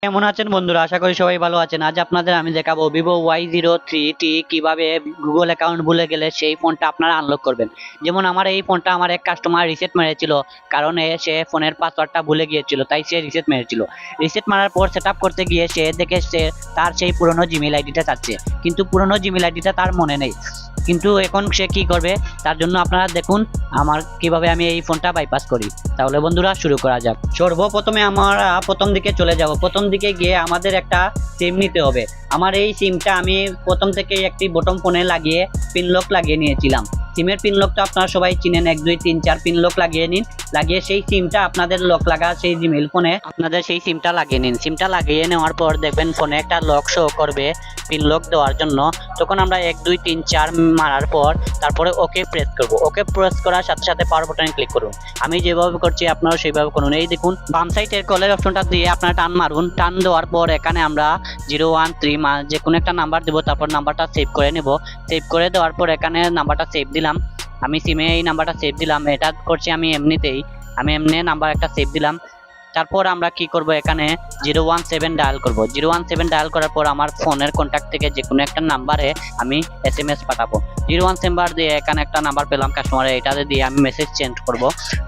কেমন আছেন বন্ধুরা? আশা করি সবাই ভালো আছেন। আজ আপনাদের আমি দেখাবো Vivo Y03T কিভাবে গুগল অ্যাকাউন্ট ভুলে গেলে সেই ফোনটা আপনারা আনলক করবেন। যেমন আমার এই ফোনটা আমার এক কাস্টমার রিসেট মেরেছিল, কারণ সে ফোনের পাসওয়ার্ডটা ভুলে গিয়েছিল, তাই সে রিসেট মেরেছিল। রিসেট মারার পর সেট করতে গিয়ে সে দেখে তার সেই পুরনো জিমেইল আইডিটা চাচ্ছে, কিন্তু পুরনো জিমেইল আইডিটা তার মনে নেই। কিন্তু এখন সে কি করবে, তার জন্য আপনারা দেখুন আমার কিভাবে আমি এই ফোনটা বাইপাস করি। তাহলে বন্ধুরা শুরু করা যাক। সর্বপ্রথমে আমরা প্রথম দিকে চলে যাব। প্রথম দিকে গিয়ে আমাদের একটা সিম নিতে হবে। আমার এই সিমটা আমি প্রথম থেকে একটি বটম ফোনে লাগিয়ে পিন লক লাগিয়ে নিয়েছিলাম। সিমের পিন লকটা আপনারা সবাই চিনেন, 1 2 3 4 পিন লক লাগিয়ে নিন। লাগিয়ে সেই সিমটা আপনাদের লক লাগা সেই জিমেইল ফোনে আপনাদের সেই সিমটা লাগিয়ে নিন। সিমটা লাগিয়ে নেওয়ার পর দেখবেন ফোনে একটা লক শো করবে পিন লক দেওয়ার জন্য। তখন আমরা 1 2 3 4 মারার পর তারপরে ওকে প্রেস করব। ওকে প্রেস করার সাথে সাথে পাওয়ার বাটনে ক্লিক করুন। আমি যেভাবে করছি আপনারা সেইভাবে করুন। এই দেখুন বাম সাইডের কলের অপশনটা দিয়ে আপনারা টান মারুন। টান দেওয়ার পর এখানে আমরা 013 যে কোনো একটা নাম্বার দেবো, তারপর নাম্বারটা সেভ করে নেব। সেভ করে দেওয়ার পর এখানে নাম্বারটা সেভ দিলাম। আমি সিমে এই নাম্বারটা সেভ দিলাম। এটা করছি আমি এমনিতেই, আমি এমনি নাম্বার একটা সেভ দিলাম। তারপর আমরা কি করব, এখানে 017 ডায়াল করব। 017 ডায়াল করার পর আমার ফোনের কন্ট্যাক্ট থেকে যে কোনো একটা নাম্বারে আমি SMS পাঠাবো। 017 দিয়ে এখানে একটা নাম্বার পেলাম কাস্টমারের, এটাতে দিয়ে আমি মেসেজ সেন্ড করব।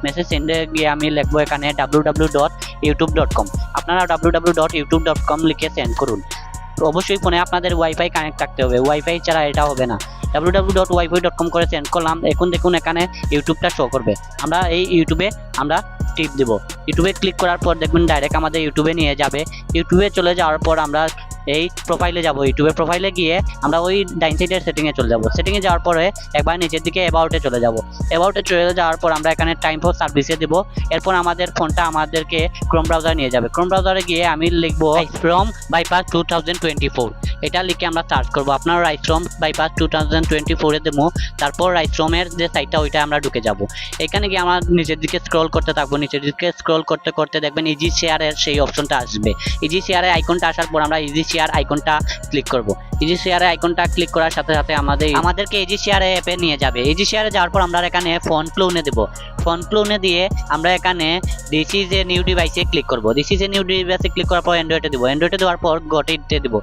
মেসেজ সেন্ডে গিয়ে আমি লিখবো এখানে www.youtube.com। আপনারা www.youtube.com লিখে সেন্ড করুন। অবশ্যই ফোনে আপনাদের ওয়াইফাই কানেক্ট থাকতে হবে, ওয়াইফাই ছাড়া এটা হবে না। www.wifi.com করে সেন্ড করলাম। এখন দেখুন এখানে ইউটিউবটা শো করবে। আমরা এই ইউটিউবে আমরা টিপ দেব। ইউটিউবে ক্লিক করার পর দেখবেন ডাইরেক্ট আমাদের ইউটিউবে নিয়ে যাবে। ইউটিউবে চলে যাওয়ার পর আমরা এই প্রোফাইলে যাব। ইউটিউবের প্রোফাইলে গিয়ে আমরা ওই ডাইন সাইডের সেটিংয়ে চলে যাব। সেটিংয়ে যাওয়ার পরে একবার নিচের দিকে অ্যাবাউটে চলে যাব। অ্যাবাউটে চলে যাওয়ার পর আমরা এখানে টাইম ফর সার্ভিসে দেব। এরপর আমাদের ফোনটা আমাদেরকে ক্রোম ব্রাউজার নিয়ে যাবে। ক্রোম ব্রাউজারে গিয়ে আমি লিখবো রাইসফ্রম বাইপাস 2024। এটা লিখে আমরা সার্চ করব। আপনার রাইসফ্রম বাইপাস 2024 এ দেবো। তারপর রাইসফ্রমের যে সাইটটা ওইটা আমরা ঢুকে যাব। এখানে গিয়ে আমরা নিচের দিকে স্ক্রল করতে থাকবো। নিচের দিকে স্ক্রল করতে করতে দেখবেন ইজি শেয়ারের সেই অপশনটা আসবে। ইজি শেয়ারের আইকনটা আসার পর আমরা ইজি শেয়ার আইকনটা ক্লিক করব। ইজি শেয়ারের আইকনটা ক্লিক করার সাথে সাথে আমাদেরকে ইজি শেয়ার অ্যাপে নিয়ে যাবে। ইজি শেয়ারে যাওয়ার পর আমরা এখানে ফোন ক্লোনে দেব। ফোন ক্লোনে দিয়ে আমরা এখানে দিস ইজ এ নিউ ডিভাইসে ক্লিক করব। দিস ইজ এ নিউ ডিভাইসে ক্লিক করার পর অ্যান্ড্রয়েডে দেব। অ্যান্ড্রয়েডে দেওয়ার পর গটিতে দেব।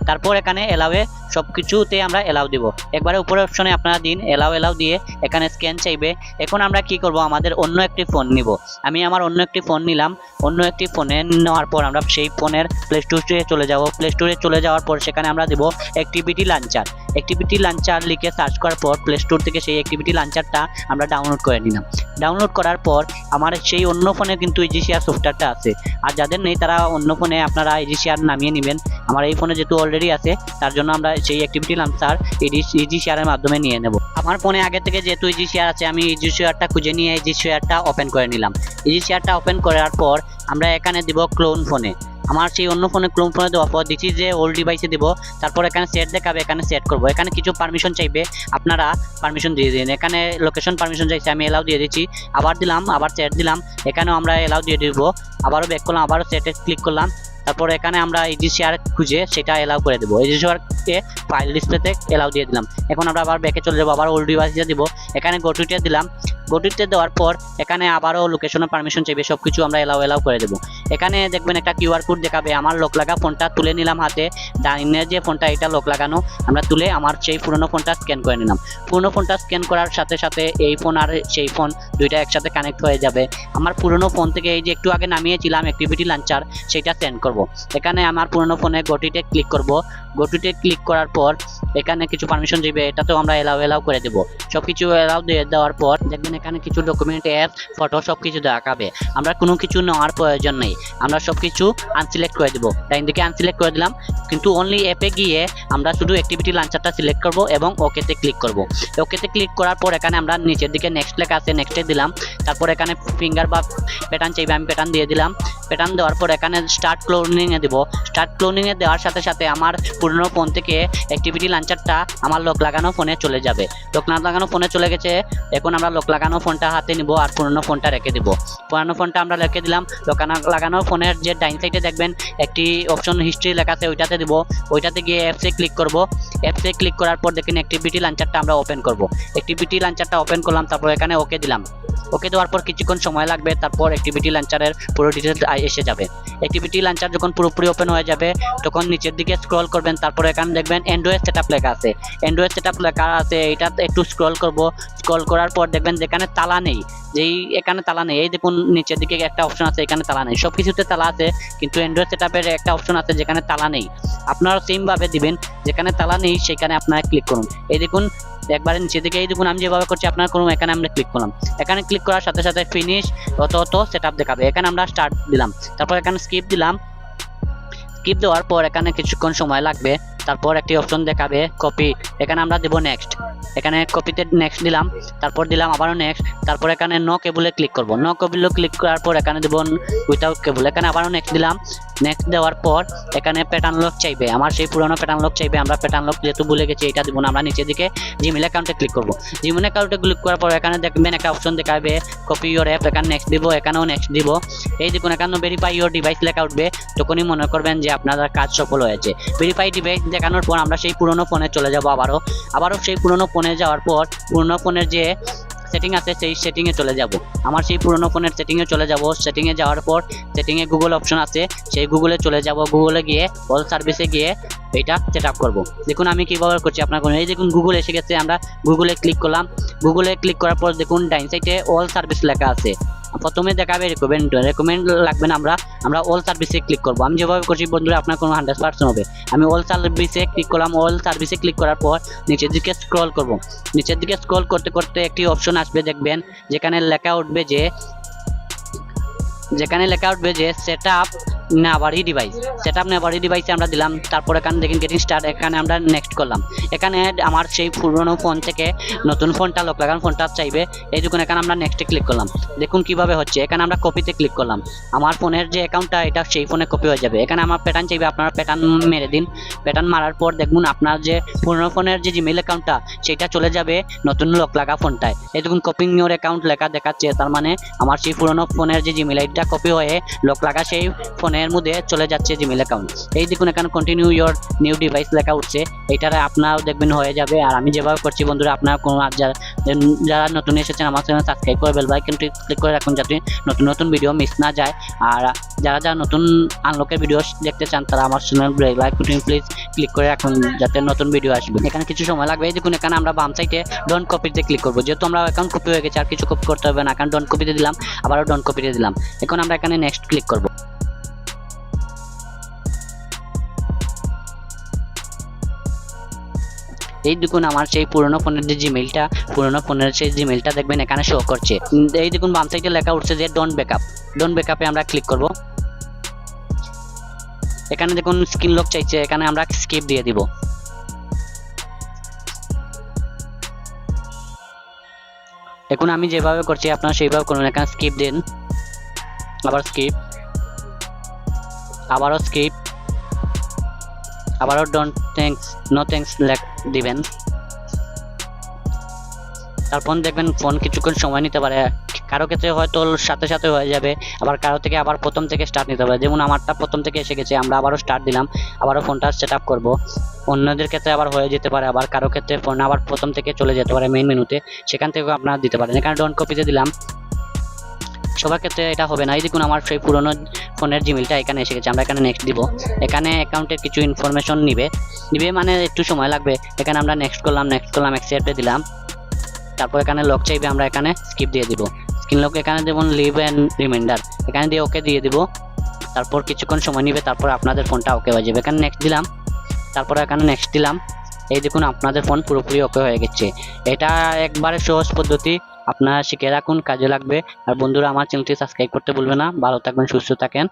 তারপর এখানে এলাওয়ে সবকিছুতে আমরা এলাও দিব। একবারে উপরের অপশনে আপনারা দিন এলাও দিয়ে এখানে স্ক্যান চাইবে। এখন আমরা কি করব, আমাদের অন্য একটি ফোন নিব। আমি আমার অন্য একটি ফোন নিলাম। অন্য একটি ফোনে নেওয়ার পর আমরা সেই ফোনের প্লে স্টোরে চলে যাব। প্লে স্টোরে চলে যাওয়ার পর সেখানে আমরা দেব অ্যাক্টিভিটি লাঞ্চার। অ্যাক্টিভিটি লাঞ্চার লিখে সার্চ করার পর প্লে স্টোর থেকে সেই অ্যাক্টিভিটি লাঞ্চারটা আমরা ডাউনলোড করে নিলাম। ডাউনলোড করার পর আমার সেই অন্য ফোনে কিন্তু ইজি শেয়ার সফটওয়্যারটা আছে। আর যাদের নেই তারা অন্য ফোনে আপনারা ইজি শেয়ার নামিয়ে নেবেন। আমার এই ফোনে যেহেতু অলরেডি আছে তার জন্য আমরা সেই অ্যাক্টিভিটি লাঞ্চার ইজি শেয়ারের মাধ্যমে নিয়ে নেব। আমার ফোনে আগে থেকে যেহেতু ইজি শেয়ার আছে, আমি ইজি শেয়ারটা খুঁজে নিয়ে ইজি শেয়ারটা ওপেন করে নিলাম। ইজি শেয়ারটা ওপেন করার পর আমরা এখানে দিব ক্লোন ফোনে। আমার সেই অন্য ফোনে ক্লোন ফোনে দেওয়ার পর দিচ্ছি যে ওল্ড ডিভাইসে দেবো। তারপর এখানে সেট দেখাবে, এখানে সেট করব। এখানে কিছু পারমিশন চাইবে, আপনারা পারমিশন দিয়ে দিন। এখানে লোকেশন পারমিশন চাইছে, আমি এলাও দিয়ে দিচ্ছি। আবার দিলাম, আবার সেট দিলাম। এখানেও আমরা এলাও দিয়ে দিব। আবারও ব্যাক করলাম, আবারও সেটে ক্লিক করলাম। তারপর এখানে আমরা ইজি শেয়ার খুঁজে সেটা এলাও করে দেবো। ইজি শেয়ারকে ফাইল ডিসপ্লেতে এলাও দিয়ে দিলাম। এখন আমরা আবার ব্যাকে চলে যাবো, আবার ওল্ড ডিভাইসে দিব। এখানে গোটুতে দিলাম। গোটুতে দেওয়ার পর এখানে আবারও লোকেশনের পারমিশন চাইবে, সব কিছু আমরা এলাও করে দেবো। এখানে দেখবেন একটা কিউআর কোড দেখাবে। আমার লক লাগা ফোনটা তুলে নিলাম হাতে। ডাইনের যে ফোনটা এটা লক লাগানো, আমরা তুলে আমার সেই পুরনো ফোনটা স্ক্যান করে নিলাম। পুরনো ফোনটা স্ক্যান করার সাথে সাথে এই ফোন আর সেই ফোন দুইটা একসাথে কানেক্ট হয়ে যাবে। আমার পুরনো ফোন থেকে এই যে একটু আগে নামিয়েছিলাম অ্যাক্টিভিটি লাঞ্চার, সেটা সেন্ড করব। এখানে আমার পুরনো ফোনে গটিতে ক্লিক করব। গটিতে ক্লিক করার পর এখানে কিছু পারমিশন দিবে, এটাতেও আমরা এলাও করে দেবো। সব কিছু এলাও দিয়ে দেওয়ার পর দেখবেন এখানে কিছু ডকুমেন্ট, অ্যাপ, ফটো সব কিছু দেখাবে। আমরা কোনো কিছু নেওয়ার প্রয়োজন নেই, আমরা সব কিছু আনসিলেক্ট করে দেবো। ডাইন দিকে আনসিলেক্ট করে দিলাম, কিন্তু অনলি অ্যাপে গিয়ে আমরা শুধু অ্যাক্টিভিটি লাঞ্চারটা সিলেক্ট করব এবং ওকেতে ক্লিক করব। ওকেতে ক্লিক করার পর এখানে আমরা নিচের দিকে নেক্সট লেখা আছে, নেক্সটে দিলাম। তারপর এখানে ফিঙ্গার বা প্যাটার্ন চাইবে, আমি প্যাটার্ন দিয়ে দিলাম। প্যাটার্ন দেওয়ার পর এখানে স্টার্ট ক্লোনিংয়ে দেবো। স্টার্ট ক্লোনিংয়ে দেওয়ার সাথে সাথে আমার পুরনো ফোন থেকে অ্যাক্টিভিটি লাঞ্চারটা আমার লক লাগানো ফোনে চলে যাবে। লক না লাগানো ফোনে চলে গেছে। এখন আমরা লক লাগানো ফোনটা হাতে নিব আর পুরনো ফোনটা রেখে দিব। পুরনো ফোনটা আমরা রেখে দিলাম। লক লাগানো ফোনের যে ডাইন সাইডে দেখবেন একটি অপশন হিস্ট্রি লেখা আছে, ওইটাতে দিব। ওইটাতে গিয়ে অ্যাপসে ক্লিক করব। অ্যাপসে ক্লিক করার পর দেখেন অ্যাক্টিভিটি লাঞ্চারটা আমরা ওপেন করব। অ্যাক্টিভিটি লাঞ্চারটা ওপেন করলাম, তারপর এখানে ওকে দিলাম। ওকে দেওয়ার পর কিছুক্ষণ সময় লাগবে, তারপর অ্যাক্টিভিটি লাঞ্চারের পুরো ডিটেলস এসে যাবে। অ্যাক্টিভিটি লঞ্চার যখন পুরোপুরি ওপেন হয়ে যাবে তখন নিচের দিকে স্ক্রল করবেন, তারপর এখানে দেখবেন অ্যান্ড্রয়েড সেটআপ লেখা আছে। অ্যান্ড্রয়েড সেটআপ লেখা আছে, এটা একটু স্ক্রল করব। স্ক্রল করার পর দেখবেন যেখানে তালা নেই, এখানে তালা নেই, এই দেখুন নিচের দিকে একটা অপশন আছে, এখানে তালা নেই। সব কিছুতে তালা আছে, কিন্তু অ্যান্ড্রয়েড সেটআপের একটা অপশন আছে যেখানে তালা নেই। আপনারা সেম ভাবে দিবেন, যেখানে তালা নেই সেখানে আপনারা ক্লিক করুন। এই দেখুন একবারে নিচের দিকে, এই দেখুন আমি যেভাবে করছি আপনারা করুন। এখানে আমরা ক্লিক করলাম, এখানে ক্লিক করার সাথে সাথে ফিনিশ অত সেটআপ দেখাবে। এখানে আমরা স্টার্ট দিলাম, তারপর এখানে স্কিপ দিলাম। স্কিপ দেওয়ার পর এখানে কিছুক্ষণ সময় লাগবে, তারপর একটি অপশন দেখাবে কপি, এখানে আমরা দেব নেক্সট। এখানে কপিতে নেক্সট দিলাম, তারপর দিলাম আবারও নেক্সট, তারপর এখানে নো কেবলে ক্লিক করব। নো কেবলে ক্লিক করার পর এখানে দেব উইথাউট কেবল, এখানে আবারও নেক্সট দিলাম। নেক্সট দেওয়ার পর এখানে প্যাটার্ন লক চাইবে, আমার সেই পুরোনো প্যাটার্ন লক চাইবে। আমরা প্যাটার্ন লক যেহেতু ভুলে গেছি এটা দিব না, আমরা নিচের দিকে জিমেল অ্যাকাউন্টে ক্লিক করব। জিমেল অ্যাকাউন্টে ক্লিক করার পর এখানে দেখবেন একটা অপশন দেখাবে কপি ইওর অ্যাপ, এখানে নেক্সট দিব, এখানেও নেক্সট দিব। এই দেখুন এখানে ভেরিফাই ইওর ডিভাইস লেখা উঠবে, তখনই মনে করবেন যে আপনার কাজ সফল হয়েছে। ভেরিফাই ডিভাইস দেখানোর পর আমরা সেই পুরোনো ফোনে চলে যাব। আবারও সেই পুরোনো ফোনে যাওয়ার পর পুরোনো ফোনের যে সেটিং আছে সেই সেটিংয়ে চলে যাব। আমার সেই পুরোনো ফোনের সেটিংয়ে চলে যাব। সেটিংয়ে যাওয়ার পর সেটিংয়ে গুগল অপশন আছে, সেই গুগলে চলে যাব। গুগলে গিয়ে অল সার্ভিসে গিয়ে এটা সেট আপ করবো। দেখুন আমি কীভাবে করছি আপনার, এই দেখুন গুগল এসে গেছে, আমরা গুগলে ক্লিক করলাম। গুগলে ক্লিক করার পর দেখুন ডাইন সাইডে অল সার্ভিস লেখা আছে। প্রথমে দেখাবে রেকমেন্ড লাগবে না, আমরা অল সার্ভিসে ক্লিক করব। আমি যেভাবে করছি বন্ধুরা আপনার কোনো 100% হবে। আমি অল সার্ভিসে ক্লিক করলাম। অল সার্ভিসে ক্লিক করার পর নিচের দিকে স্ক্রল করব। নিচের দিকে স্ক্রল করতে করতে একটি অপশন আসবে, দেখবেন যেখানে লেখা উঠবে যে সেটআপ নেভারি ডিভাইস। সেটআপ নেভারি ডিভাইসে আমরা দিলাম, তারপর এখানে দেখেন গেটিং স্টার্ট, এখানে আমরা নেক্সট করলাম। এখানে আমার সেই পুরনো ফোন থেকে নতুন ফোনটা লক লাগানো ফোনটা চাইবে। এই দেখুন এখানে আমরা নেক্সটে ক্লিক করলাম, দেখুন কিভাবে হচ্ছে। এখানে আমরা কপিতে ক্লিক করলাম, আমার ফোনের যে অ্যাকাউন্টটা এটা সেই ফোনে কপি হয়ে যাবে। এখানে আমার প্যাটার্ন চাইবে, আপনারা প্যাটার্ন মেরে দিন। প্যাটার্ন মারার পর দেখুন আপনার যে পুরনো ফোনের যে জিমেল অ্যাকাউন্টটা সেটা চলে যাবে নতুন লক লাগা ফোনটায়। এই দেখুন কপিং ইওর অ্যাকাউন্ট লেখা দেখাচ্ছে, তার মানে আমার সেই পুরনো ফোনের যে জিমেল আইডিটা কপি হয়ে লক লাগা সেই ফোনের মধ্যে চলে যাচ্ছে জিমেল অ্যাকাউন্ট। এই দেখুন এখানে কন্টিনিউ ইওর নিউ ডিভাইস লেখা উঠছে, এইটারে আপনারাও দেখবেন হয়ে যাবে। আর আমি যেভাবে করছি বন্ধুরা, আপনারা কোনো যারা নতুন এসেছেন আমার চ্যানেল সাবস্ক্রাইব করে বেল আইকনটি ক্লিক করে রাখুন, যাতে নতুন নতুন ভিডিও মিস না যায়। আর যারা নতুন আনলকের ভিডিও দেখতে চান তারা আমার চ্যানেল বেল আইকনটি প্লিজ ক্লিক করে রাখুন, যাতে নতুন ভিডিও আসবে। এখানে কিছু সময় লাগবে। এই দেখুন এখানে আমরা বাম সাইডে ডোন্ট কপিতে ক্লিক করবো, যেহেতু আমরা অ্যাকাউন্ট কপি হয়ে গেছে আর কিছু কপি করতে হবে না। এখানে ডোন্ট কপিতে দিলাম, আবারও ডোন্ট কপিতে দিলাম। এখন আমরা এখানে নেক্সট ক্লিক করবো। এই দেখুন আমার সেই পুরনো ফোনের যে জিমেলটা দেখবেন এখানে শো করছে। এই দেখুন বাম সাইডে লেখা উঠছে যে ডোন্ট ব্যাকআপে আমরা ক্লিক করব। এখানে দেখুন স্ক্রিন লক চাইছে, এখানে আমরা স্কিপ দিয়ে দিব। এখন আমি যেভাবে করছি আপনারা সেইভাবে করুন। এখানে স্কিপ দিন, আবার স্কিপ, আবারও স্কিপ, আবারও ডোন্ট থ্যাঙ্কস নো থ্যাঙ্কস দিবেন। তারপর দেখবেন ফোন কিছুক্ষণ সময় নিতে পারে, কারো ক্ষেত্রে হয়তো সাথে সাথে হয়ে যাবে, আবার কারো থেকে আবার প্রথম থেকে স্টার্ট নিতে হবে। যেমন আমারটা প্রথম থেকে এসে গেছে, আমরা আবারও স্টার্ট দিলাম, আবারও ফোনটা সেট আপ করবো। অন্যদের ক্ষেত্রে আবার হয়ে যেতে পারে, আবার কারো ক্ষেত্রে ফোন আবার প্রথম থেকে চলে যেতে পারে মেইন মেনুতে, সেখান থেকেও আপনারা দিতে পারেন। এখানে ডোন্ট কপিতে দিলাম, সবার ক্ষেত্রে এটা হবে না। এই দেখুন আমার সেই পুরনো ফোনের জিমেলটা এখানে এসে গেছে, আমরা এখানে নেক্সট দিব। এখানে অ্যাকাউন্টের কিছু ইনফরমেশন নিবে মানে একটু সময় লাগবে। এখানে আমরা নেক্সট করলাম, অ্যাকসেপ্টে দিলাম। তারপর এখানে লক চাইবে, আমরা এখানে স্কিপ দিয়ে দিব। স্ক্রিন লক এখানে দেবো লিভ অ্যান্ড রিমাইন্ডার, এখানে দিয়ে ওকে দিয়ে দিব। তারপর কিছুক্ষণ সময় নিবে, তারপর আপনাদের ফোনটা ওকে হয়ে যাবে। এখানে নেক্সট দিলাম, তারপর এখানে নেক্সট দিলাম। এই দেখুন আপনাদের ফোন পুরোপুরি ওকে হয়ে গেছে। এটা একবারে সহজ পদ্ধতি, আপনারা শিখে রাখুন, কাজে লাগবে। আর বন্ধুরা আমার চ্যানেলটি সাবস্ক্রাইব করতে ভুলবেন না। ভালো থাকবেন, সুস্থ থাকেন।